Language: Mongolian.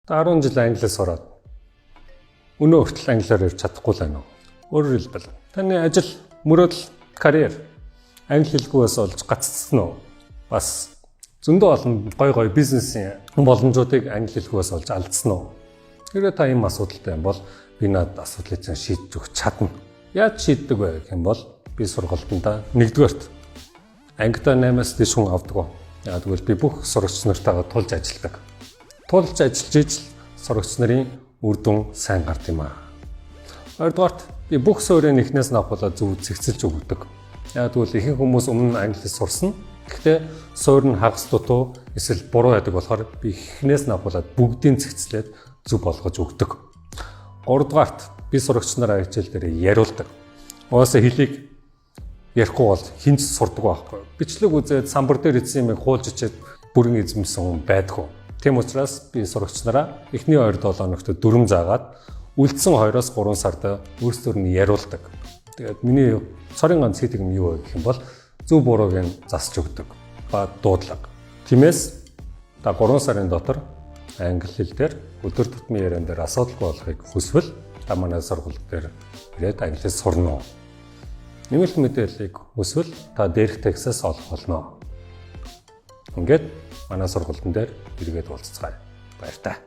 Та 10 жил англиас сураад өнөө хүртэл англиар ярьж чадахгүй л байна уу? Өөрөөр хэлбэл таны ажил, мөрөөдөл, карьер англи хэлгүйээс олж гаццсан уу? Бас зөндөө олон гой бизнесийн боломжуудыг англи хэлгүйээс олж алдсан уу? Хэрвээ та ийм асуудалтай юм бол би надад асуудлыг шийдэж өгч чадна. Яаж шийддэг вэ гэх юм бол би сургалтандаа нэгдүгээрт ангидаа 8-аас дээш хүн авдаг. Яг тэгвэл би бүх сурагч нартайгаа тулж ажилладаг. Тулж ажиллаж ижил сурагч нарын үр дүн сайн гард юм аа. Хоёрдугаарт би бүх суурийг эхнээс нь авахулаа зөв зэгцэлж өгдөг. Яг тэгвэл ихэнх хүмүүс өмнө англи сурсан. Гэхдээ суур нь хагас дутуу эсвэл буруу байдаг болохоор би эхнээс нь авахулаад бүгдийг зэгцлээд зөв болгож өгдөг. Гуравдугаарт би сурагч нараа хичээл дээр яриулдаг. Угаасаа хэлийг ярихгүй бол хинч сурдаг байхгүй. Бичлэг үзээд самбар дээр эзэн юм хуулж ичээд бүрэн эзэмсэн хүн байдгүй. Тийм учраас би сурагч нараа эхний 2-7 хоногт дүрм заагаад үлдсэн 2-3 сард өөрсдөр нь яриулдаг. Тэгээд миний цорын ганц хийдэг юм юу вэ гэх юм бол зөв бурууг нь засч өгдөг ба дуудлага. Тиймээс та 3 сарын дотор англи хэл дээр өдөр тутмын яриан дээр асуудалгүй болохыг хүсвэл та манай сургууль дээр ирээд англиар сурна уу? Нэмэлт мэдээллийг хүсвэл та дээрх текстээс олох болно. Ингээд манай сургуулийн дээр эргээд уулзцгаая. Баяр таа.